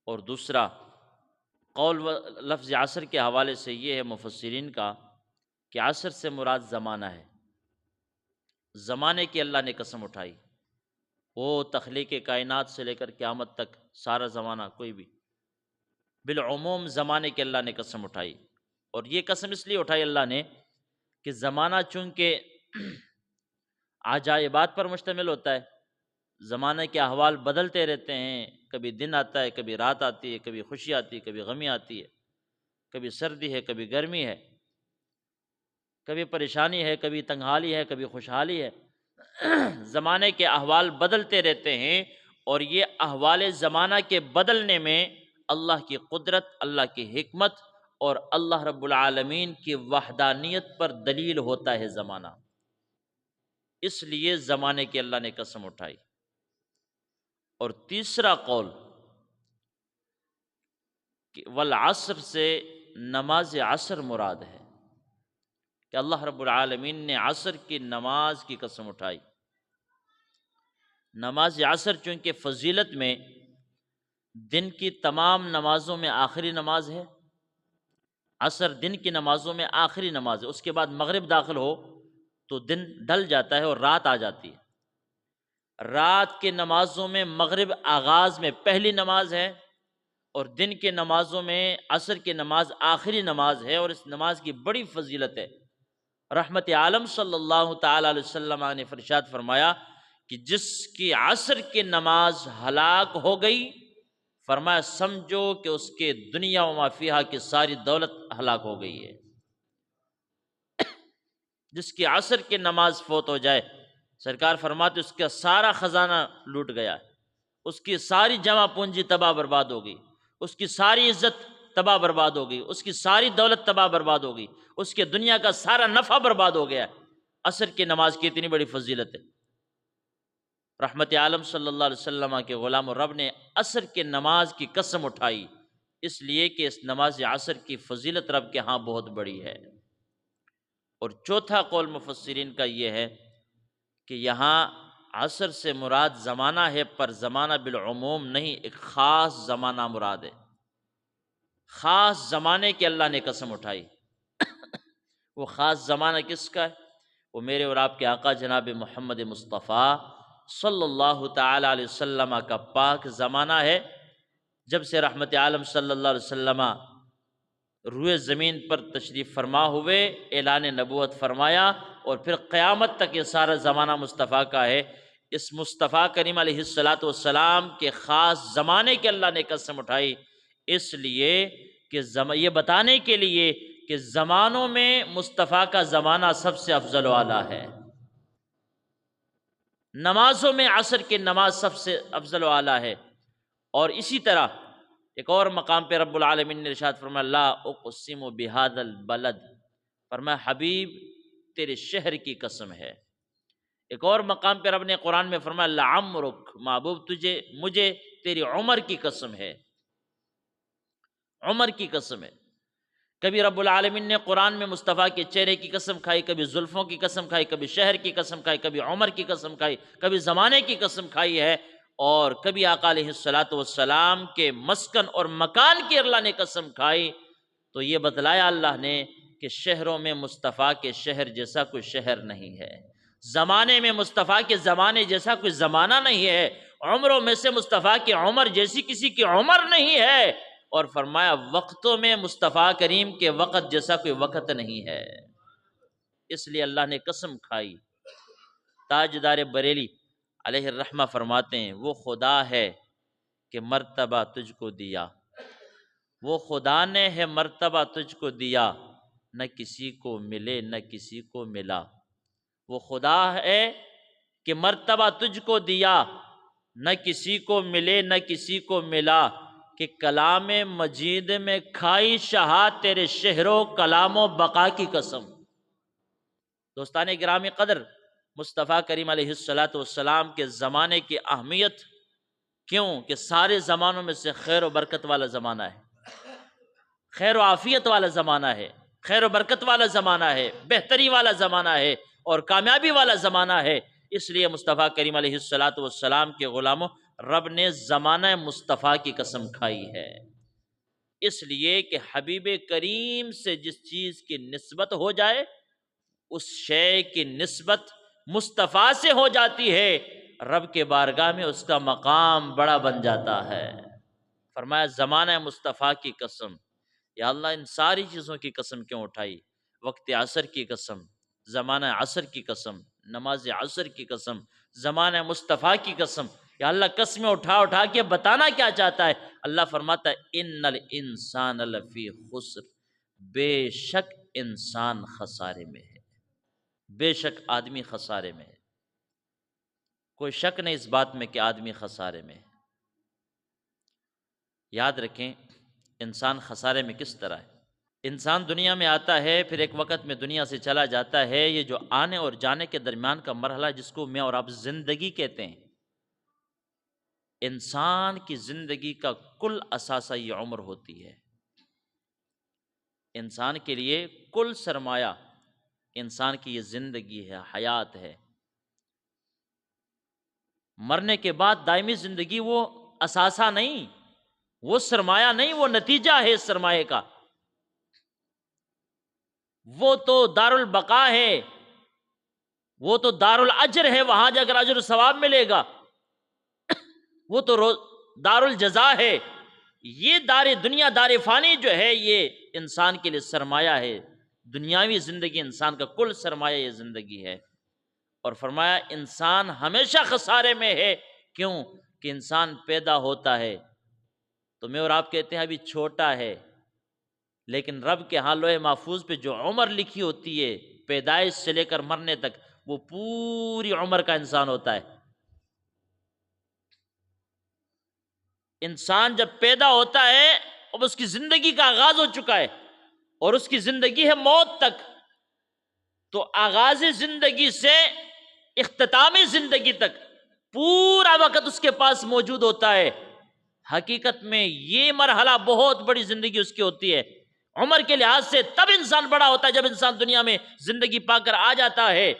اور دوسرا قول و لفظ عصر کے حوالے سے یہ ہے مفسرین کا کہ عصر سے مراد زمانہ ہے، زمانے کی اللہ نے قسم اٹھائی، وہ تخلیق کائنات سے لے کر قیامت تک سارا زمانہ، کوئی بھی بالعموم زمانے کی اللہ نے قسم اٹھائی۔ اور یہ قسم اس لیے اٹھائی اللہ نے کہ زمانہ چونکہ عجائبات پر مشتمل ہوتا ہے، زمانے کے احوال بدلتے رہتے ہیں، کبھی دن آتا ہے، کبھی رات آتی ہے، کبھی خوشی آتی ہے، کبھی غمی آتی ہے، کبھی سردی ہے، کبھی گرمی ہے، کبھی پریشانی ہے، کبھی تنگحالی ہے، کبھی خوشحالی ہے۔ زمانے کے احوال بدلتے رہتے ہیں، اور یہ احوال زمانہ کے بدلنے میں اللہ کی قدرت، اللہ کی حکمت اور اللہ رب العالمین کی وحدانیت پر دلیل ہوتا ہے زمانہ۔ اس لیے زمانے کی اللہ نے قسم اٹھائی۔ اور تیسرا قول کہ والعصر سے نماز عصر مراد ہے، کہ اللہ رب العالمین نے عصر کی نماز کی قسم اٹھائی۔ نماز عصر چونکہ فضیلت میں دن کی تمام نمازوں میں آخری نماز ہے، عصر دن کی نمازوں میں آخری نماز ہے، اس کے بعد مغرب داخل ہو تو دن ڈھل جاتا ہے اور رات آ جاتی ہے۔ رات کے نمازوں میں مغرب آغاز میں پہلی نماز ہے، اور دن کے نمازوں میں عصر کی نماز آخری نماز ہے، اور اس نماز کی بڑی فضیلت ہے۔ رحمت عالم صلی اللہ تعالی علیہ وسلم نے ارشاد فرمایا کہ جس کی عصر کی نماز ہلاک ہو گئی، فرمایا سمجھو کہ اس کے دنیا و ما فیہا کی ساری دولت ہلاک ہو گئی ہے۔ جس کی عصر کی نماز فوت ہو جائے، سرکار فرماتے اس کا سارا خزانہ لوٹ گیا، اس کی ساری جمع پونجی تباہ برباد ہو گئی، اس کی ساری عزت تباہ برباد ہو گئی، اس کی ساری دولت تباہ برباد ہو گئی، اس کے دنیا کا سارا نفع برباد ہو گیا۔ عصر کی نماز کی اتنی بڑی فضیلت ہے۔ رحمت عالم صلی اللہ علیہ وسلم کے غلام رب نے عصر کی نماز کی قسم اٹھائی، اس لیے کہ اس نماز عصر کی فضیلت رب کے ہاں بہت بڑی ہے۔ اور چوتھا قول مفسرین کا یہ ہے کہ یہاں عصر سے مراد زمانہ ہے، پر زمانہ بالعموم نہیں، ایک خاص زمانہ مراد ہے۔ خاص زمانے کی اللہ نے قسم اٹھائی۔ وہ خاص زمانہ کس کا ہے؟ وہ میرے اور آپ کے آقا جناب محمد مصطفیٰ صلی اللہ تعالی علیہ وسلم کا پاک زمانہ ہے، جب سے رحمت عالم صلی اللہ علیہ وسلم روئے زمین پر تشریف فرما ہوئے، اعلان نبوت فرمایا، اور پھر قیامت تک یہ سارا زمانہ مصطفیٰ کا ہے۔ اس مصطفیٰ کریم علیہ السلام کے خاص زمانے کے اللہ نے قسم اٹھائی، اس لیے کہ یہ بتانے کے لیے کہ زمانوں میں مصطفیٰ کا زمانہ سب سے افضل و اعلیٰ ہے۔ نمازوں میں عصر کی نماز سب سے افضل و اعلیٰ ہے۔ اور اسی طرح ایک اور مقام پہ رب العالمین نے ارشاد فرمایا لا اقسم بہذا البلد، فرمایا حبیب تیرے شہر کی قسم ہے۔ ایک اور مقام پہ رب نے قرآن میں فرمایا لعمرک، محبوب مجھے تیری عمر کی قسم ہے، عمر کی قسم ہے۔ کبھی رب العالمین نے قرآن میں مصطفیٰ کے چہرے کی قسم کھائی، کبھی زلفوں کی قسم کھائی، کبھی شہر کی قسم کھائی، کبھی عمر کی قسم کھائی، کبھی زمانے کی قسم کھائی ہے، اور کبھی آقا علیہ السلام کے مسکن اور مکان کی اللہ نے قسم کھائی۔ تو یہ بتلایا اللہ نے کہ شہروں میں مصطفیٰ کے شہر جیسا کوئی شہر نہیں ہے، زمانے میں مصطفیٰ کے زمانے جیسا کوئی زمانہ نہیں ہے، عمروں میں سے مصطفیٰ کی عمر جیسی کسی کی عمر نہیں ہے، اور فرمایا وقتوں میں مصطفیٰ کریم کے وقت جیسا کوئی وقت نہیں ہے۔ اس لیے اللہ نے قسم کھائی۔ تاجدار بریلی علیہ الرحمہ فرماتے ہیں وہ خدا ہے کہ مرتبہ تجھ کو دیا، وہ خدا نے ہے مرتبہ تجھ کو دیا، نہ کسی کو ملے نہ کسی کو ملا۔ وہ خدا ہے کہ مرتبہ تجھ کو دیا، نہ کسی کو ملے نہ کسی کو ملا، کہ کلام مجید میں کھائی شہا تیرے شہر و کلام و بقا کی قسم۔ دوستان گرامی قدر، مصطفیٰ کریم علیہ السلام کے زمانے کی اہمیت کیوں کہ سارے زمانوں میں سے خیر و برکت والا زمانہ ہے، خیر و عافیت والا زمانہ ہے، خیر و برکت والا زمانہ ہے، بہتری والا زمانہ ہے، اور کامیابی والا زمانہ ہے۔ اس لیے مصطفیٰ کریم علیہ السلام کے غلاموں رب نے زمانہ مصطفیٰ کی قسم کھائی ہے، اس لیے کہ حبیب کریم سے جس چیز کی نسبت ہو جائے اس شے کی نسبت مصطفیٰ سے ہو جاتی ہے، رب کے بارگاہ میں اس کا مقام بڑا بن جاتا ہے۔ فرمایا زمانہ مصطفیٰ کی قسم، یا اللہ ان ساری چیزوں کی قسم کیوں اٹھائی؟ وقت عصر کی قسم، زمانہ عصر کی قسم، نماز عصر کی قسم، زمانہ مصطفیٰ کی قسم، یا اللہ قسمیں اٹھا اٹھا کے بتانا کیا چاہتا ہے؟ اللہ فرماتا ہے ان الانسان لفی خسر، بے شک انسان خسارے میں ہے، بے شک آدمی خسارے میں ہے۔ کوئی شک نہیں اس بات میں کہ آدمی خسارے میں ہے۔ یاد رکھیں انسان خسارے میں کس طرح ہے۔ انسان دنیا میں آتا ہے، پھر ایک وقت میں دنیا سے چلا جاتا ہے۔ یہ جو آنے اور جانے کے درمیان کا مرحلہ جس کو میں اور آپ زندگی کہتے ہیں، انسان کی زندگی کا کل اثاثہ یہ عمر ہوتی ہے۔ انسان کے لیے کل سرمایہ انسان کی یہ زندگی ہے، حیات ہے۔ مرنے کے بعد دائمی زندگی وہ اثاثہ نہیں، وہ سرمایہ نہیں، وہ نتیجہ ہے اس سرمایہ کا۔ وہ تو دار البقا ہے، وہ تو دار الاجر ہے، وہاں جا کر اجر و ثواب ملے گا۔ وہ تو دار الجزا ہے۔ یہ دار دنیا، دار فانی جو ہے یہ انسان کے لیے سرمایہ ہے۔ دنیاوی زندگی انسان کا کل سرمایہ یہ زندگی ہے۔ اور فرمایا انسان ہمیشہ خسارے میں ہے۔ کیوں؟ کہ انسان پیدا ہوتا ہے تو میں اور آپ کہتے ہیں ابھی چھوٹا ہے، لیکن رب کے ہاں لوح محفوظ پہ جو عمر لکھی ہوتی ہے پیدائش سے لے کر مرنے تک، وہ پوری عمر کا انسان ہوتا ہے۔ انسان جب پیدا ہوتا ہے اب اس کی زندگی کا آغاز ہو چکا ہے اور اس کی زندگی ہے موت تک۔ تو آغاز زندگی سے اختتامی زندگی تک پورا وقت اس کے پاس موجود ہوتا ہے۔ حقیقت میں یہ مرحلہ بہت بڑی زندگی اس کی ہوتی ہے عمر کے لحاظ سے۔ تب انسان بڑا ہوتا ہے جب انسان دنیا میں زندگی پا کر آ جاتا ہے۔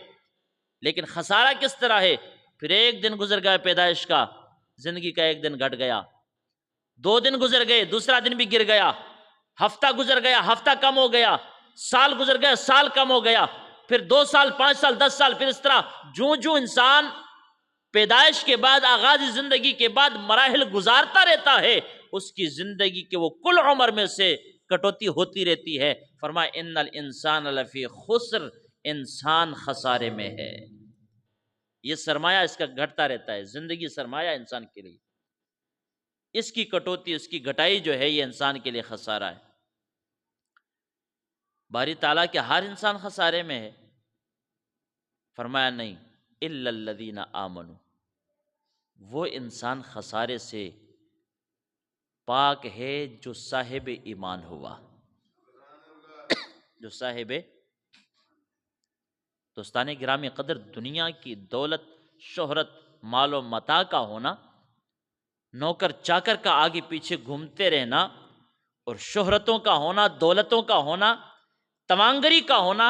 لیکن خسارہ کس طرح ہے؟ پھر ایک دن گزر گیا پیدائش کا، زندگی کا ایک دن گھٹ گیا، 2 دن گزر گئے، دوسرا دن بھی گر گیا، ہفتہ گزر گیا، ہفتہ کم ہو گیا، سال گزر گیا، سال کم ہو گیا، پھر 2 سال، 5 سال، 10 سال، پھر اس طرح جوں جوں انسان پیدائش کے بعد آغاز زندگی کے بعد مراحل گزارتا رہتا ہے، اس کی زندگی کے وہ کل عمر میں سے کٹوتی ہوتی رہتی ہے۔ فرمایا ان الانسان لفی خسر، انسان خسارے میں ہے۔ یہ سرمایہ اس کا گھٹتا رہتا ہے، زندگی سرمایہ انسان کے لیے، اس کی کٹوتی، اس کی گھٹائی جو ہے یہ انسان کے لیے خسارہ ہے۔ باری تعالیٰ کہ ہر انسان خسارے میں ہے؟ فرمایا نہیں، الا الذین آمنوا، وہ انسان خسارے سے پاک ہے جو صاحب ایمان ہوا۔ جو صاحب، دوستان گرامی قدر، دنیا کی دولت، شہرت، مال و متاع کا ہونا، نوکر چاکر کا آگے پیچھے گھومتے رہنا، اور شہرتوں کا ہونا، دولتوں کا ہونا، تمانگری کا ہونا،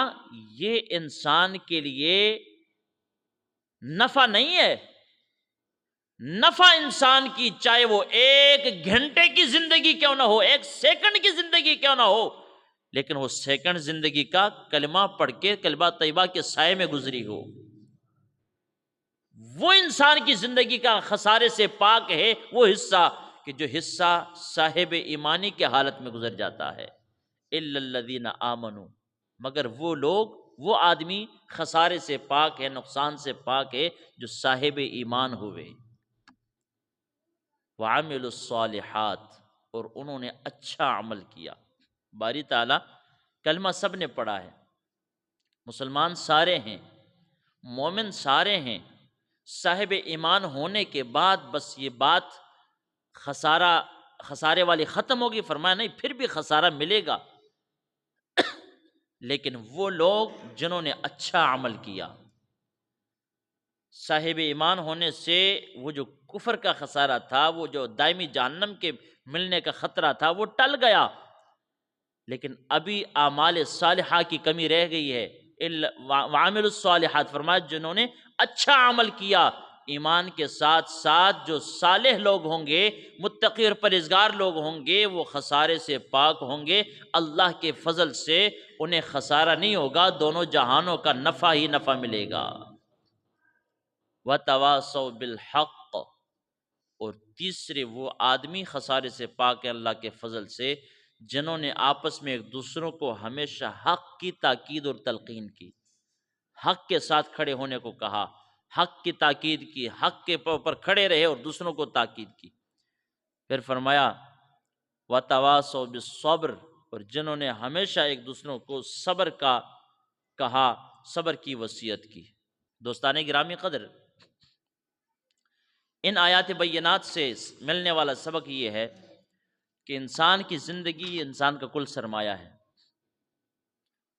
یہ انسان کے لیے نفع نہیں ہے۔ نفع انسان کی چاہے وہ 1 گھنٹے کی زندگی کیوں نہ ہو، 1 سیکنڈ کی زندگی کیوں نہ ہو، لیکن وہ سیکنڈ زندگی کا کلمہ پڑھ کے، کلمہ طیبہ کے سائے میں گزری ہو، وہ انسان کی زندگی کا خسارے سے پاک ہے۔ وہ حصہ کہ جو حصہ صاحب ایمانی کے حالت میں گزر جاتا ہے۔ الا الذین آمنوا، مگر وہ لوگ، وہ آدمی خسارے سے پاک ہے، نقصان سے پاک ہے جو صاحب ایمان ہوئے۔ وعملوا الصالحات، اور انہوں نے اچھا عمل کیا۔ باری تعالیٰ کلمہ سب نے پڑھا ہے، مسلمان سارے ہیں، مومن سارے ہیں، صاحب ایمان ہونے کے بعد بس یہ بات خسارے والی ختم ہوگی؟ فرمایا نہیں، پھر بھی خسارہ ملے گا، لیکن وہ لوگ جنہوں نے اچھا عمل کیا۔ صاحب ایمان ہونے سے وہ جو کفر کا خسارہ تھا، وہ جو دائمی جہنم کے ملنے کا خطرہ تھا، وہ ٹل گیا، لیکن ابھی اعمال صالحہ کی کمی رہ گئی ہے۔ وعملوا الصالحات، فرمایا جنہوں نے اچھا عمل کیا، ایمان کے ساتھ ساتھ جو صالح لوگ ہوں گے، متقی اور پرہیزگار لوگ ہوں گے، وہ خسارے سے پاک ہوں گے۔ اللہ کے فضل سے انہیں خسارہ نہیں ہوگا، دونوں جہانوں کا نفع ہی نفع ملے گا۔ وَتَوَاصَوْا بِالْحَقِّ، اور تیسرے وہ آدمی خسارے سے پاک ہے اللہ کے فضل سے جنہوں نے آپس میں ایک دوسروں کو ہمیشہ حق کی تاکید اور تلقین کی، حق کے ساتھ کھڑے ہونے کو کہا، حق کی تاکید کی، حق کے اوپر کھڑے رہے اور دوسروں کو تاکید کی۔ پھر فرمایا وَتَوَاصَوْا بِالصَّبْرِ، اور جنہوں نے ہمیشہ ایک دوسروں کو صبر کا کہا، صبر کی وصیت کی۔ دوستان گرامی قدر، ان آیات بینات سے ملنے والا سبق یہ ہے کہ انسان کی زندگی انسان کا کل سرمایہ ہے۔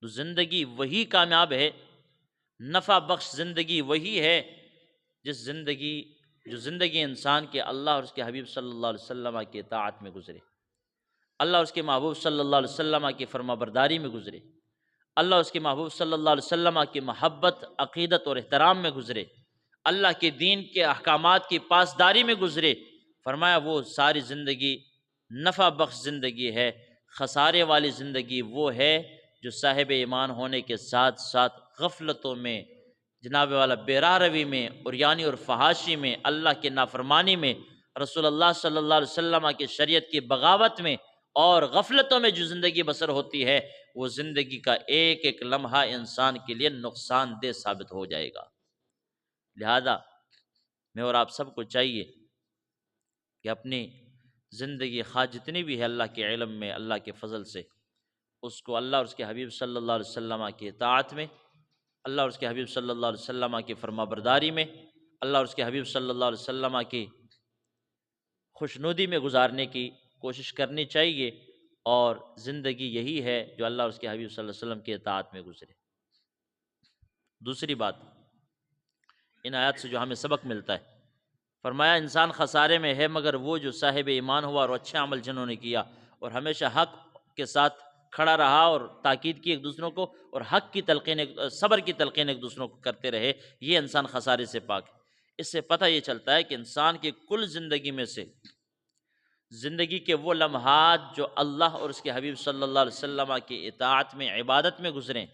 تو زندگی وہی کامیاب ہے، نفع بخش زندگی وہی ہے جو زندگی انسان کے اللہ اور اس کے حبیب صلی اللہ علیہ وسلم کی اطاعت میں گزرے، اللہ اور اس کے محبوب صلی اللہ علیہ وسلم کی فرما برداری میں گزرے، اللہ اور اس کے محبوب صلی اللہ علیہ وسلم کی محبت، عقیدت اور احترام میں گزرے، اللہ کے دین کے احکامات کی پاسداری میں گزرے۔ فرمایا وہ ساری زندگی نفع بخش زندگی ہے۔ خسارے والی زندگی وہ ہے جو صاحب ایمان ہونے کے ساتھ ساتھ غفلتوں میں، جناب والا بے روی میں، عریانی اور فحاشی میں، اللہ کے نافرمانی میں، رسول اللہ صلی اللہ علیہ وسلم کی شریعت کی بغاوت میں اور غفلتوں میں جو زندگی بسر ہوتی ہے، وہ زندگی کا ایک ایک لمحہ انسان کے لیے نقصان دہ ثابت ہو جائے گا۔ لہذا میں اور آپ سب کو چاہیے کہ اپنی زندگی خواہ جتنی بھی ہے اللہ کے علم میں، اللہ کے فضل سے، اس کو اللہ اور اس کے حبیب صلی اللہ علیہ وسلم کی اطاعت میں، اللہ اور اس کے حبیب صلی اللہ علیہ وسلم کی فرما برداری میں، اللہ اور اس کے حبیب صلی اللہ علیہ وسلم کی خوشنودی میں گزارنے کی کوشش کرنی چاہیے، اور زندگی یہی ہے جو اللہ اور اس کے حبیب صلی اللہ علیہ وسلم کی اطاعت میں گزرے۔ دوسری بات، ان آیات سے جو ہمیں سبق ملتا ہے، فرمایا انسان خسارے میں ہے مگر وہ جو صاحب ایمان ہوا اور اچھے عمل جنہوں نے کیا اور ہمیشہ حق کے ساتھ کھڑا رہا اور تاکید کی ایک دوسروں کو، اور حق کی تلقین، صبر کی تلقین ایک دوسروں کو کرتے رہے، یہ انسان خسارے سے پاک ہے۔ اس سے پتہ یہ چلتا ہے کہ انسان کی کل زندگی میں سے زندگی کے وہ لمحات جو اللہ اور اس کے حبیب صلی اللہ علیہ وسلم کی اطاعت میں، عبادت میں گزریں،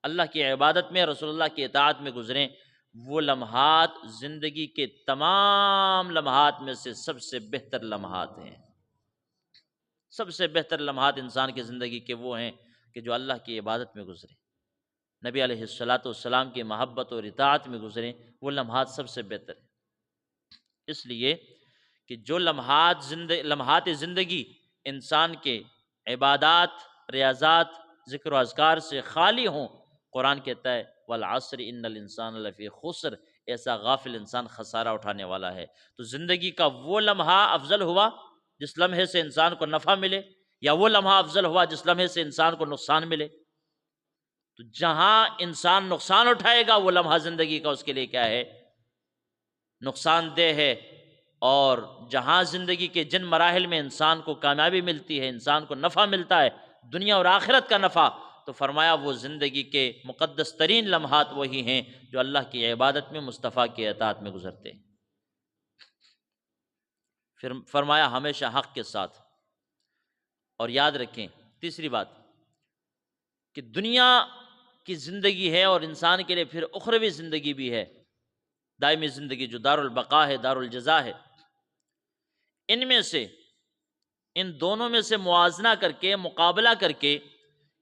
اللہ کی عبادت میں، رسول اللہ کی اطاعت میں گزریں، وہ لمحات زندگی کے تمام لمحات میں سے سب سے بہتر لمحات ہیں۔ سب سے بہتر لمحات انسان کی زندگی کے وہ ہیں کہ جو اللہ کی عبادت میں گزرے، نبی علیہ الصلاۃ والسلام کی محبت اور اطاعت میں گزریں، وہ لمحات سب سے بہتر ہیں۔ اس لیے کہ جو لمحات زندگی انسان کے عبادات، ریاضات، ذکر و اذکار سے خالی ہوں، قرآن کہتا ہے والعصر ان الانسان لفی خسر، ایسا غافل انسان خسارہ اٹھانے والا ہے۔ تو زندگی کا وہ لمحہ افضل ہوا جس لمحے سے انسان کو نفع ملے، یا وہ لمحہ افضل ہوا جس لمحے سے انسان کو نقصان ملے؟ تو جہاں انسان نقصان اٹھائے گا وہ لمحہ زندگی کا اس کے لیے کیا ہے؟ نقصان دہ ہے۔ اور جہاں زندگی کے جن مراحل میں انسان کو کامیابی ملتی ہے، انسان کو نفع ملتا ہے، دنیا اور آخرت کا نفع، تو فرمایا وہ زندگی کے مقدس ترین لمحات وہی ہیں جو اللہ کی عبادت میں، مصطفیٰ کی اطاعت میں گزرتے ہیں۔ پھر فرمایا ہمیشہ حق کے ساتھ۔ اور یاد رکھیں تیسری بات کہ دنیا کی زندگی ہے اور انسان کے لیے پھر اخروی زندگی بھی ہے، دائمی زندگی جو دار البقا ہے، دار الجزا ہے۔ ان میں سے، ان دونوں میں سے موازنہ کر کے، مقابلہ کر کے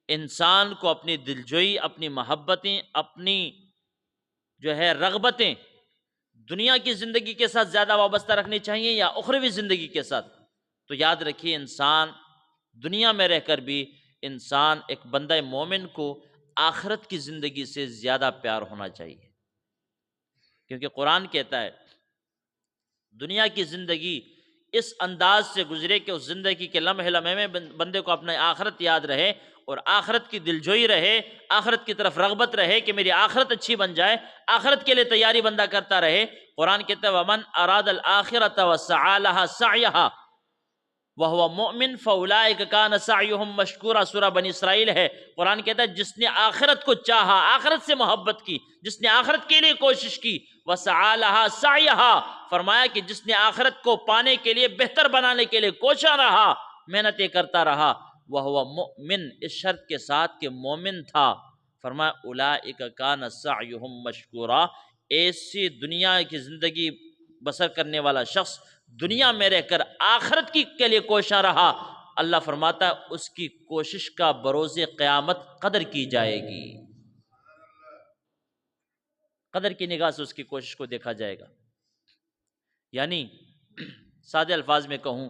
انسان کو اپنی دلجوئی، اپنی محبتیں، اپنی جو ہے رغبتیں دنیا کی زندگی کے ساتھ زیادہ وابستہ رکھنی چاہیے یا اخروی زندگی کے ساتھ؟ تو یاد رکھیے انسان دنیا میں رہ کر بھی، انسان ایک بندہ مومن کو آخرت کی زندگی سے زیادہ پیار ہونا چاہیے، کیونکہ قرآن کہتا ہے دنیا کی زندگی اس انداز سے گزرے کہ اس زندگی کے لمحے لمحے میں بندے کو اپنے آخرت یاد رہے اور آخرت کی دلجوئی رہے، آخرت کی طرف رغبت رہے کہ میری آخرت اچھی بن جائے، آخرت کے لیے تیاری بندہ کرتا رہے۔ قرآن کہتا ہے وَمَنْ أَرَادَ الْآخِرَةَ وَسَعَى لَهَا سَعْيَهَا وَهُوَ مُؤْمِنٌ فَأُولَٰئِكَ كَانَ سَعْيُهُمْ مَشْكُورًا، سورہ بنی اسرائیل ہے۔ قرآن کہتا ہے جس نے آخرت کو چاہا، آخرت سے محبت کی، جس نے آخرت کے لیے کوشش کی، وسعى لها سعيها، فرمایا کہ جس نے آخرت کو پانے کے لیے، بہتر بنانے کے لیے کوشاں رہا، محنتیں کرتا رہا، وہو مؤمن، اس شرط کے ساتھ کہ مومن تھا، فرمایا اولئک کان سعیہم مشکورا، ایسی دنیا کی زندگی بسر کرنے والا شخص دنیا میں رہ کر آخرت کی کے لیے کوشاں رہا، اللہ فرماتا ہے اس کی کوشش کا بروز قیامت قدر کی جائے گی، قدر کی نگاہ سے اس کی کوشش کو دیکھا جائے گا۔ یعنی سادے الفاظ میں کہوں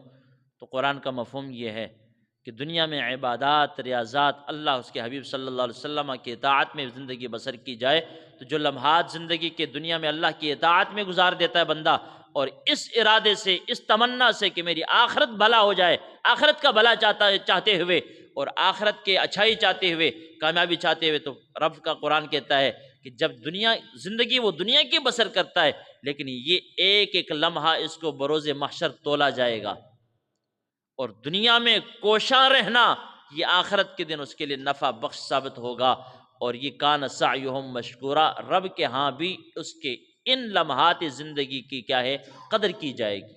تو قرآن کا مفہوم یہ ہے کہ دنیا میں عبادات، ریاضات، اللہ اس کے حبیب صلی اللہ علیہ وسلم کی اطاعت میں زندگی بسر کی جائے تو جو لمحات زندگی کے دنیا میں اللہ کی اطاعت میں گزار دیتا ہے بندہ، اور اس ارادے سے، اس تمنا سے کہ میری آخرت بھلا ہو جائے، آخرت کا بھلا چاہتے ہوئے اور آخرت کے اچھائی چاہتے ہوئے، کامیابی چاہتے ہوئے، تو رب کا قرآن کہتا ہے کہ جب زندگی وہ دنیا کی بسر کرتا ہے، لیکن یہ ایک ایک لمحہ اس کو بروز محشر تولا جائے گا، اور دنیا میں کوشاں رہنا یہ آخرت کے دن اس کے لیے نفع بخش ثابت ہوگا، اور یہ کان سعیہم مشکورا، رب کے ہاں بھی اس کے ان لمحات زندگی کی کیا ہے، قدر کی جائے گی۔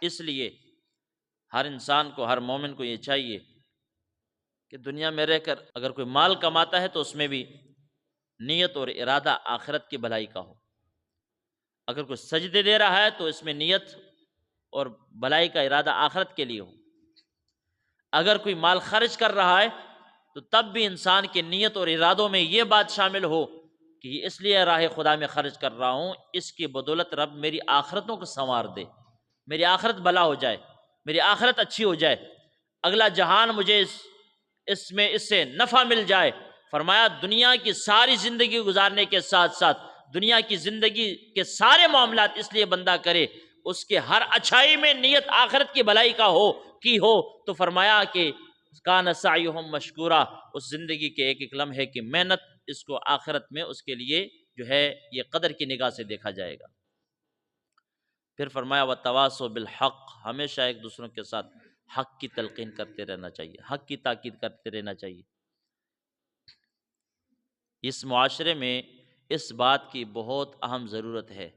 اس لیے ہر انسان کو، ہر مومن کو یہ چاہیے کہ دنیا میں رہ کر اگر کوئی مال کماتا ہے تو اس میں بھی نیت اور ارادہ آخرت کی بھلائی کا ہو، اگر کوئی سجدے دے رہا ہے تو اس میں نیت اور بھلائی کا ارادہ آخرت کے لیے ہو، اگر کوئی مال خرچ کر رہا ہے تو تب بھی انسان کی نیت اور ارادوں میں یہ بات شامل ہو کہ یہ اس لیے راہ خدا میں خرچ کر رہا ہوں، اس کی بدولت رب میری آخرتوں کو سنوار دے، میری آخرت بھلا ہو جائے، میری آخرت اچھی ہو جائے، اگلا جہان مجھے اس سے نفع مل جائے۔ فرمایا دنیا کی ساری زندگی گزارنے کے ساتھ ساتھ دنیا کی زندگی کے سارے معاملات اس لیے بندہ کرے، اس کے ہر اچھائی میں نیت آخرت کی بھلائی کا ہو تو فرمایا کہ کان سعیہم مشکورا، اس زندگی کے ایک ایک لمحے کی محنت اس کو آخرت میں اس کے لیے جو ہے یہ قدر کی نگاہ سے دیکھا جائے گا۔ پھر فرمایا وتواصوا بالحق، ہمیشہ ایک دوسروں کے ساتھ حق کی تلقین کرتے رہنا چاہیے، حق کی تاکید کرتے رہنا چاہیے۔ اس معاشرے میں اس بات کی بہت اہم ضرورت ہے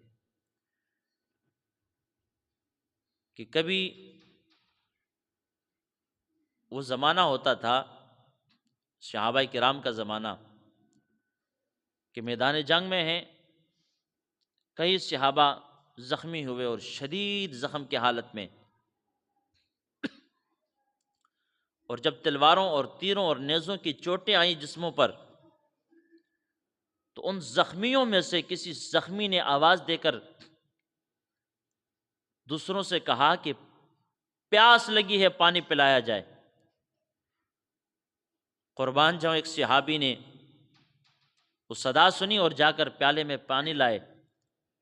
کہ کبھی وہ زمانہ ہوتا تھا، صحابہ کرام کا زمانہ، کہ میدان جنگ میں ہیں، کئی صحابہ زخمی ہوئے اور شدید زخم کی حالت میں، اور جب تلواروں اور تیروں اور نیزوں کی چوٹیں آئیں جسموں پر تو ان زخمیوں میں سے کسی زخمی نے آواز دے کر دوسروں سے کہا کہ پیاس لگی ہے، پانی پلایا جائے۔ قربان جاؤں، ایک صحابی نے وہ صدا سنی اور جا کر پیالے میں پانی لائے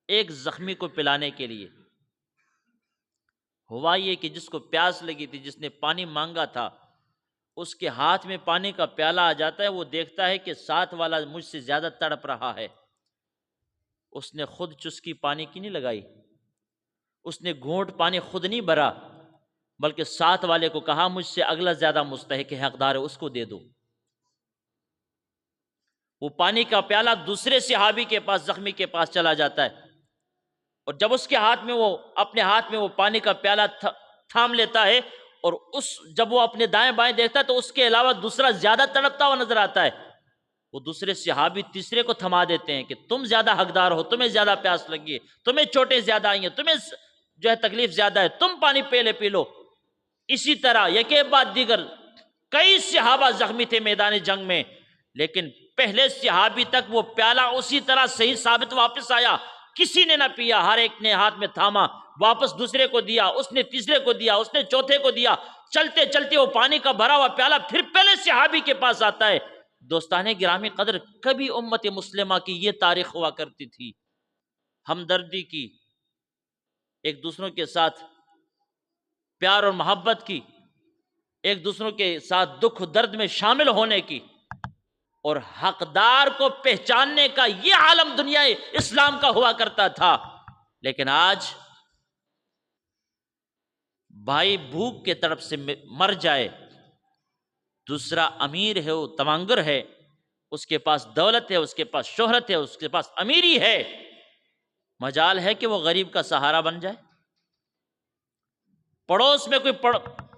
ایک زخمی کو پلانے کے لیے۔ ہوا یہ کہ جس کو پیاس لگی تھی، جس نے پانی مانگا تھا، اس کے ہاتھ میں پانی کا پیالہ آ جاتا ہے، وہ دیکھتا ہے کہ ساتھ والا مجھ سے زیادہ تڑپ رہا ہے، اس نے خود چسکی پانی کی نہیں لگائی، اس نے گھونٹ پانی خود نہیں بھرا، بلکہ ساتھ والے کو کہا مجھ سے اگلا زیادہ مستحق ہے، حقدار ہے، اس کو دے دو۔ وہ پانی کا پیالہ دوسرے صحابی کے پاس، زخمی کے پاس چلا جاتا ہے، اور جب اس کے ہاتھ میں اپنے ہاتھ میں وہ پانی کا پیالہ تھام لیتا ہے، اور جب وہ اپنے دائیں بائیں دیکھتا ہے تو اس کے علاوہ دوسرا زیادہ تڑپتا ہوا نظر آتا ہے، وہ دوسرے صحابی تیسرے کو تھما دیتے ہیں کہ تم زیادہ حقدار ہو، تمہیں زیادہ پیاس لگی ہے، تمہیں چوٹیں زیادہ آئی ہیں، تمہیں جو ہے تکلیف زیادہ ہے، تم پانی پی لو۔ اسی طرح یک بعد دیگر کئی صحابہ زخمی تھے میدان جنگ میں، لیکن پہلے صحابی تک وہ پیالہ اسی طرح صحیح ثابت واپس آیا، کسی نے نہ پیا، ہر ایک نے ہاتھ میں تھاما، واپس دوسرے کو دیا، اس نے تیسرے کو دیا، اس نے چوتھے کو دیا، چلتے چلتے وہ پانی کا بھرا ہوا پیالہ پھر پہلے صحابی کے پاس آتا ہے۔ دوستان گرامی قدر، کبھی امت مسلمہ کی یہ تاریخ ہوا کرتی تھی، ہمدردی کی، ایک دوسروں کے ساتھ پیار اور محبت کی، ایک دوسروں کے ساتھ دکھ درد میں شامل ہونے کی، اور حقدار کو پہچاننے کا یہ عالم دنیا اسلام کا ہوا کرتا تھا۔ لیکن آج بھائی بھوک کے طرف سے مر جائے، دوسرا امیر ہے، وہ تمانگر ہے، اس کے پاس دولت ہے، اس کے پاس شہرت ہے، اس کے پاس امیری ہے، مجال ہے کہ وہ غریب کا سہارا بن جائے۔ پڑوس میں کوئی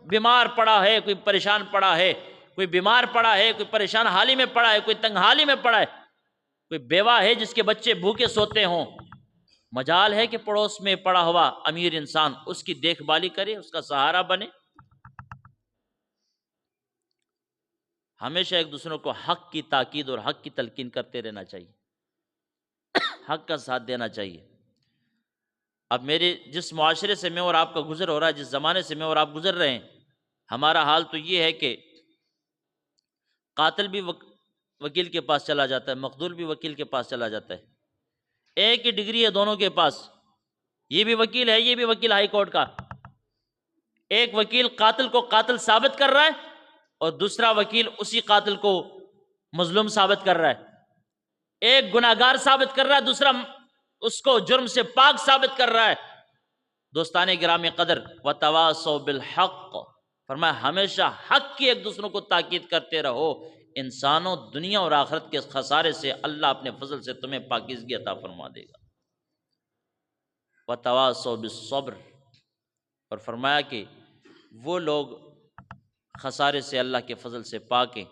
بیمار پڑا ہے، کوئی پریشان پڑا ہے، کوئی بیمار پڑا ہے، کوئی پریشان حالی میں پڑا ہے، کوئی تنگ حالی میں پڑا ہے، کوئی بیوہ ہے جس کے بچے بھوکے سوتے ہوں، مجال ہے کہ پڑوس میں پڑا ہوا امیر انسان اس کی دیکھ بھالی کرے، اس کا سہارا بنے۔ ہمیشہ ایک دوسروں کو حق کی تاکید اور حق کی تلقین کرتے رہنا چاہیے، حق کا ساتھ دینا چاہیے۔ اب میرے جس معاشرے سے میں اور آپ کا گزر ہو رہا ہے، جس زمانے سے میں اور آپ گزر رہے ہیں، ہمارا حال تو یہ ہے کہ قاتل بھی وکیل کے پاس چلا جاتا ہے، مقتول بھی وکیل کے پاس چلا جاتا ہے، ایک ہی ڈگری ہے دونوں کے پاس، یہ بھی وکیل ہے، یہ بھی وکیل ہائی کورٹ کا۔ ایک وکیل قاتل کو قاتل ثابت کر رہا ہے اور دوسرا وکیل اسی قاتل کو مظلوم ثابت کر رہا ہے، ایک گناہگار ثابت کر رہا ہے، دوسرا اس کو جرم سے پاک ثابت کر رہا ہے۔ دوستان گرامی قدر، وتواصوا بالحق، فرمایا ہمیشہ حق کی ایک دوسروں کو تاکید کرتے رہو، انسانوں دنیا اور آخرت کے خسارے سے اللہ اپنے فضل سے تمہیں پاکیزگی عطا فرما دے گا۔ وتواصوا بالصبر، اور فرمایا کہ وہ لوگ خسارے سے اللہ کے فضل سے پاک ہیں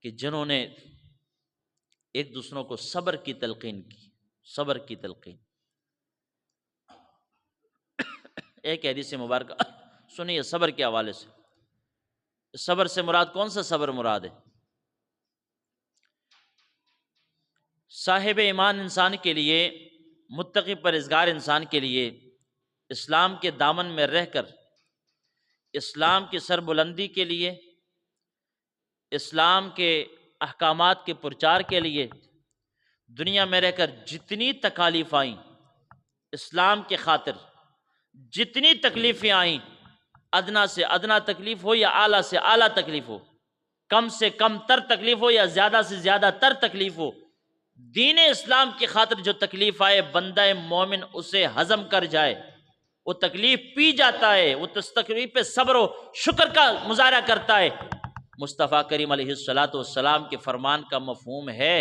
کہ جنہوں نے ایک دوسروں کو صبر کی تلقین کی، صبر کی تلقین۔ ایک حدیث مبارکہ سنیے صبر کے حوالے سے۔ صبر سے مراد کون سا صبر مراد ہے؟ صاحب ایمان انسان کے لیے، متقی پرہیزگار انسان کے لیے اسلام کے دامن میں رہ کر، اسلام کی سربلندی کے لیے، اسلام کے احکامات کے پرچار کے لیے دنیا میں رہ کر جتنی تکالیف آئیں، اسلام کے خاطر جتنی تکلیفیں آئیں، ادنا سے ادنا تکلیف ہو یا اعلیٰ سے اعلیٰ تکلیف ہو، کم سے کم تر تکلیف ہو یا زیادہ سے زیادہ تر تکلیف ہو، دین اسلام کی خاطر جو تکلیف آئے بندہ مومن اسے ہضم کر جائے، وہ تکلیف پی جاتا ہے، وہ تکلیف پہ صبر و شکر کا مظاہرہ کرتا ہے۔ مصطفیٰ کریم علیہ السلام کے فرمان کا مفہوم ہے،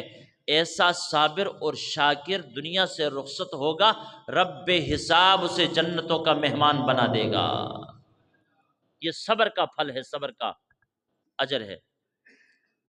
ایسا صابر اور شاکر دنیا سے رخصت ہوگا، رب حساب اسے جنتوں کا مہمان بنا دے گا۔ یہ صبر کا پھل ہے، صبر کا اجر ہے۔